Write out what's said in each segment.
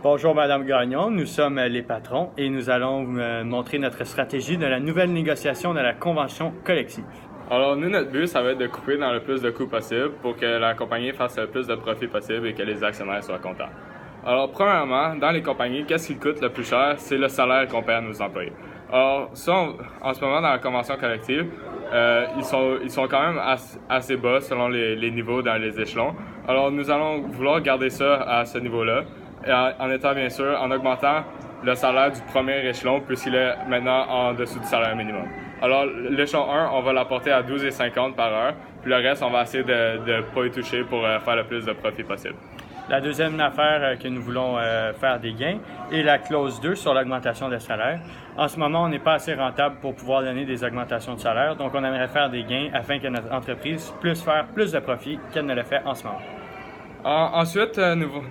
Bonjour Madame Gagnon, nous sommes les patrons et nous allons vous montrer notre stratégie de la nouvelle négociation de la convention collective. Alors, nous, notre but, ça va être de couper dans le plus de coûts possible pour que la compagnie fasse le plus de profit possible et que les actionnaires soient contents. Alors, premièrement, dans les compagnies, qu'est-ce qui coûte le plus cher? C'est le salaire qu'on paie à nos employés. Alors, ça, en ce moment, dans la convention collective, ils sont quand même assez bas selon les niveaux dans les échelons. Alors, nous allons vouloir garder ça à ce niveau-là, et en étant bien sûr, en augmentant le salaire du premier échelon puisqu'il est maintenant en dessous du salaire minimum. Alors, l'échelon 1, on va l'apporter à 12,50 par heure, puis le reste, on va essayer de ne pas y toucher pour faire le plus de profit possible. La deuxième affaire que nous voulons faire des gains est la clause 2 sur l'augmentation des salaires. En ce moment, on n'est pas assez rentable pour pouvoir donner des augmentations de salaire, donc on aimerait faire des gains afin que notre entreprise puisse faire plus de profit qu'elle ne le fait en ce moment. Ensuite,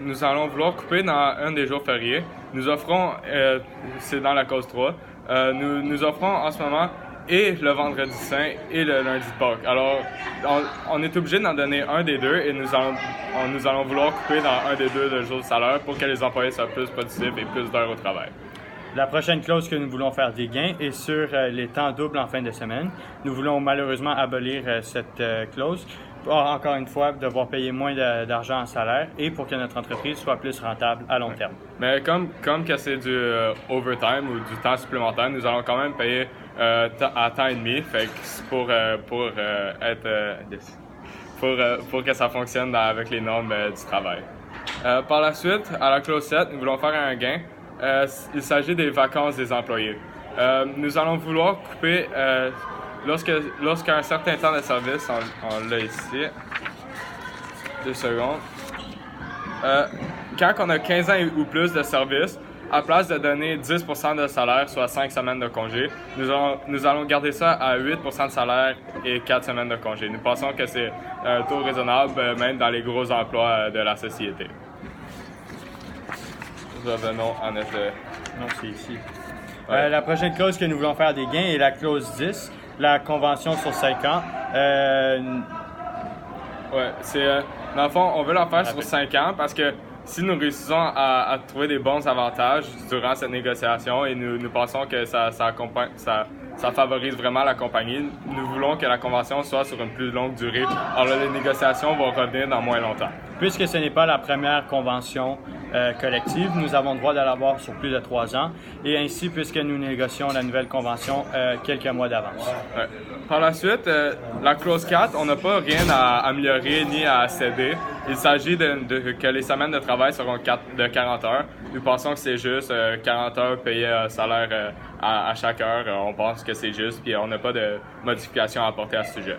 nous allons vouloir couper dans un des jours fériés. Nous offrons, c'est dans la cause 3, nous offrons en ce moment et le vendredi saint et le lundi de Pâques. Alors, on est obligé d'en donner un des deux et nous allons vouloir couper dans un des deux de jours de salaire pour que les employés soient plus productifs et plus d'heures au travail. La prochaine clause que nous voulons faire des gains est sur les temps doubles en fin de semaine. Nous voulons malheureusement abolir cette clause pour, encore une fois, devoir payer moins d'argent en salaire et pour que notre entreprise soit plus rentable à long terme. Mais comme que c'est du overtime ou du temps supplémentaire, nous allons quand même payer à temps et demi, fait que pour que ça fonctionne avec les normes du travail. Par la suite, à la clause 7, nous voulons faire un gain. Il s'agit des vacances des employés. Nous allons vouloir couper lorsqu'à un certain temps de service, on l'a ici, 2 secondes. Quand on a 15 ans ou plus de service, à place de donner 10% de salaire, soit 5 semaines de congé, nous allons garder ça à 8% de salaire et 4 semaines de congé. Nous pensons que c'est un taux raisonnable, même dans les gros emplois de la société. Revenons en effet. Non, c'est ici. Ouais. La prochaine clause que nous voulons faire des gains est la clause 10, la convention sur 5 ans. Dans le fond, on veut la faire sur 5 ans parce que si nous réussissons à trouver des bons avantages durant cette négociation et nous pensons que ça favorise vraiment la compagnie, nous voulons que la convention soit sur une plus longue durée. Alors les négociations vont revenir dans moins longtemps. Puisque ce n'est pas la première convention collective, nous avons le droit de l'avoir sur plus de 3 ans et ainsi puisque nous négocions la nouvelle convention quelques mois d'avance. Ouais. Par la suite, la clause 4, on n'a pas rien à améliorer ni à céder. Il s'agit que les semaines de travail seront de 40 heures. Nous pensons que c'est juste 40 heures payées salaire à chaque heure. On pense que c'est juste puis on n'a pas de modification à apporter à ce sujet.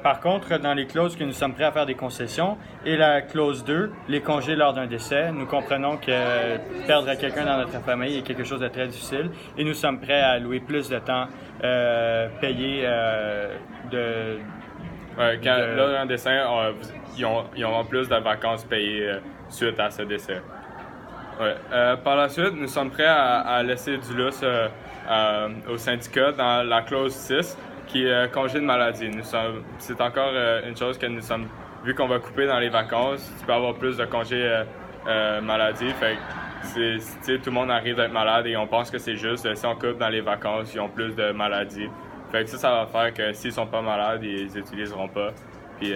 Par contre, dans les clauses que nous sommes prêts à faire des concessions, et la clause 2, les congés lors d'un décès, nous comprenons que perdre quelqu'un dans notre famille est quelque chose de très difficile et nous sommes prêts à allouer plus de temps payé lors d'un décès, ils auront plus de vacances payées suite à ce décès. Par la suite, nous sommes prêts à laisser du lousse au syndicat dans la clause 6, qui est congé de maladie. C'est encore une chose que nous sommes, vu qu'on va couper dans les vacances, tu peux avoir plus de congés maladie. Fait que tout le monde arrive à être malade et on pense que c'est juste, si on coupe dans les vacances, ils ont plus de maladies. Fait que ça va faire que s'ils sont pas malades, ils utiliseront pas. Puis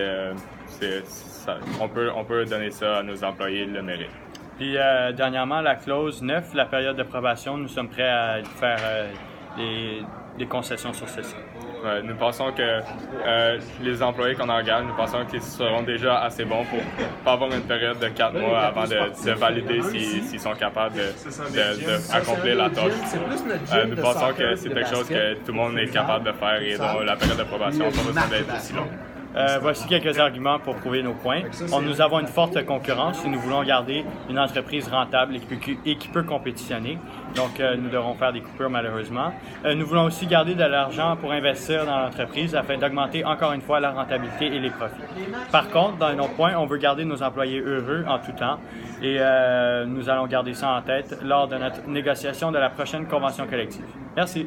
on peut donner ça à nos employés, le mérite. Puis dernièrement, la clause 9, la période de probation, nous sommes prêts à faire des concessions sur ceci. Nous pensons que les employés qu'on engage, nous pensons qu'ils seront déjà assez bons pour pas avoir une période de 4 mois avant de valider s'ils sont capables d'accomplir la tâche. Nous pensons que c'est quelque chose que tout le monde est capable de faire et dont la période de probation n'a pas besoin d'être aussi longue. Voici quelques arguments pour prouver nos points. Nous avons une forte concurrence et nous voulons garder une entreprise rentable et qui peut compétitionner. Donc, nous devrons faire des coupures malheureusement. Nous voulons aussi garder de l'argent pour investir dans l'entreprise afin d'augmenter encore une fois la rentabilité et les profits. Par contre, dans nos points, on veut garder nos employés heureux en tout temps et nous allons garder ça en tête lors de notre négociation de la prochaine convention collective. Merci.